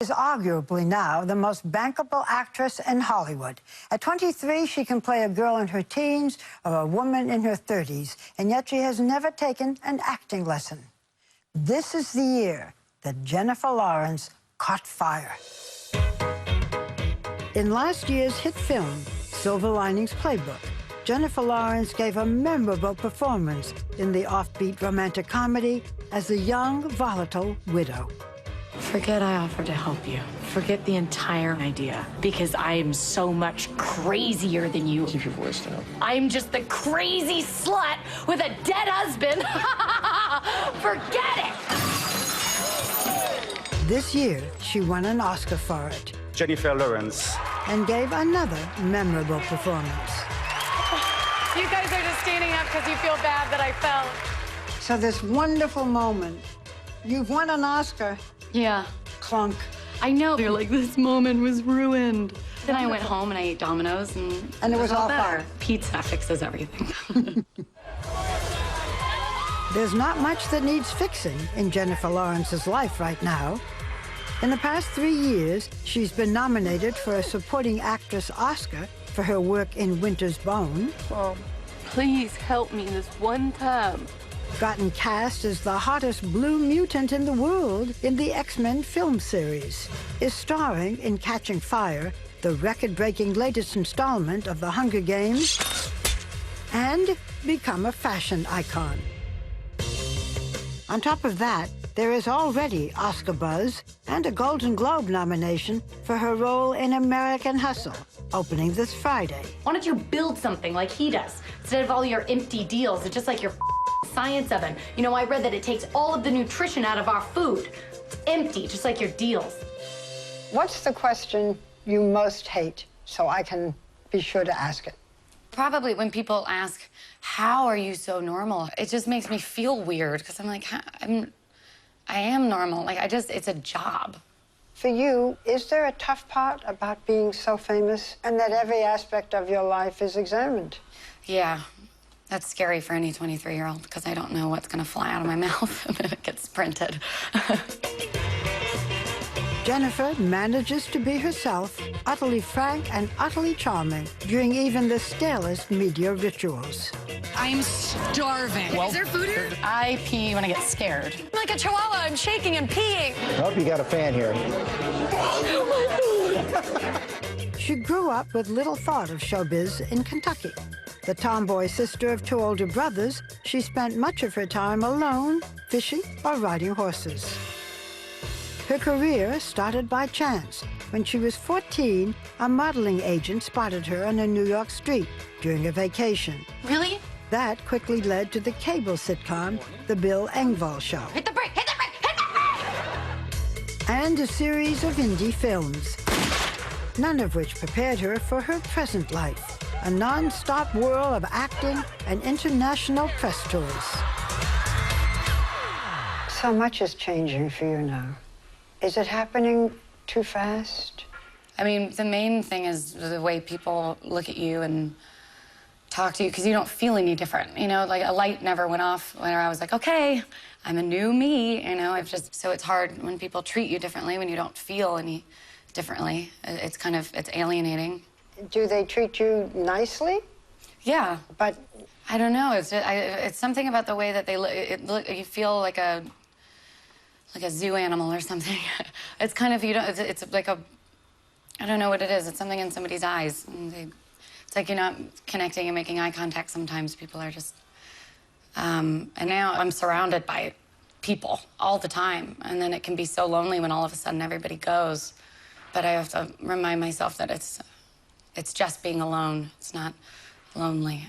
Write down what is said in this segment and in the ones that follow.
Is arguably now the most bankable actress in Hollywood. At 23, she can play a girl in her teens or a woman in her 30s, and yet she has never taken an acting lesson. This is the year that Jennifer Lawrence caught fire. In last year's hit film, Silver Linings Playbook, Jennifer Lawrence gave a memorable performance in the offbeat romantic comedy as a young, volatile widow. Forget I offered to help you. Forget the entire idea, because I am so much crazier than you. Keep your voice down. I'm just the crazy slut with a dead husband. Forget it! This year, she won an Oscar for it. Jennifer Lawrence. And gave another memorable performance. You guys are just standing up because you feel bad that I fell. So this wonderful moment, you've won an Oscar. Yeah. Clunk. I know. You're like, this moment was ruined. Then I went home and I ate Domino's, and it was all better. fine. Pizza fixes everything. There's not much that needs fixing in Jennifer Lawrence's life right now. In the past 3 years, she's been nominated for a Supporting Actress Oscar for her work in Winter's Bone. Mom, please help me this one time. Gotten cast as the hottest blue mutant in the world in the X-Men film series. Is starring in Catching Fire, the record-breaking latest installment of The Hunger Games, and become a fashion icon. On top of that, there is already Oscar buzz and a Golden Globe nomination for her role in American Hustle, opening this Friday. Why don't you build something like he does, instead of all your empty deals? It's just like your science oven. You know, I read that it takes all of the nutrition out of our food. It's empty, just like your deals. What's the question you most hate, so I can be sure to ask it? Probably when people ask, how are you so normal? It just makes me feel weird, because I'm like, I am normal. Like, it's a job. For you, is there a tough part about being so famous and that every aspect of your life is examined? Yeah, that's scary for any 23-year-old, because I don't know what's going to fly out of my mouth and then it gets printed. Jennifer manages to be herself, utterly frank and utterly charming during even the stalest media rituals. I'm starving. Is there food here? I pee when I get scared. I'm like a chihuahua, I'm shaking and peeing. I hope you got a fan here. She grew up with little thought of showbiz in Kentucky. The tomboy sister of 2 older brothers, she spent much of her time alone, fishing or riding horses. Her career started by chance. When she was 14, a modeling agent spotted her on a New York street during a vacation. Really? That quickly led to the cable sitcom, The Bill Engvall Show. Hit the brake, hit the brake, hit the brake! And a series of indie films, none of which prepared her for her present life, a non-stop whirl of acting and international press tours. So much is changing for you now. Is it happening too fast? I mean, the main thing is the way people look at you and talk to you, because you don't feel any different. You know, like a light never went off when I was like, okay, I'm a new me, you know. So it's hard when people treat you differently, when you don't feel any differently. It's alienating. Do they treat you nicely? Yeah. But I don't know. It's something about the way that they look. You feel like a zoo animal or something. It's kind of, it's like a, I don't know what it is. It's something in somebody's eyes. It's like you're not connecting and making eye contact sometimes. People are just, and now I'm surrounded by people all the time. And then it can be so lonely when all of a sudden everybody goes. But I have to remind myself that it's just being alone. It's not lonely.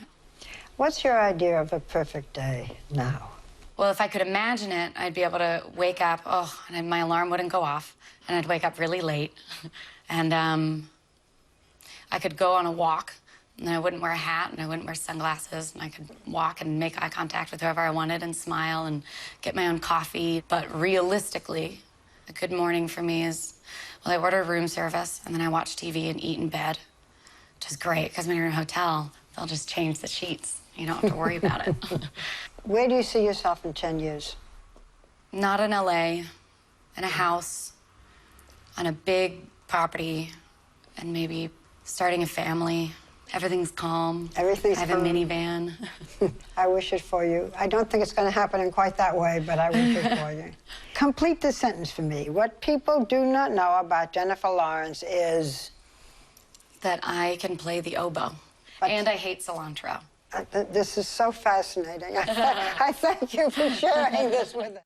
what's your idea of a perfect day now? Well, if I could imagine it, I'd be able to wake up, and my alarm wouldn't go off, and I'd wake up really late. And I could go on a walk, and I wouldn't wear a hat, and I wouldn't wear sunglasses, and I could walk and make eye contact with whoever I wanted and smile and get my own coffee. But realistically, a good morning for me is, well, I order room service, and then I watch TV and eat in bed, which is great, because when you're in a hotel, they'll just change the sheets. You don't have to worry about it. Where do you see yourself in 10 years? Not in LA, in a house, on a big property and maybe starting a family. Everything's calm. Everything's I have calm. a minivan. I wish it for you. I don't think it's going to happen in quite that way, but I wish it for you. Complete the sentence for me. What people do not know about Jennifer Lawrence is... That I can play the oboe. And I hate cilantro. This is so fascinating. I thank you for sharing this with us.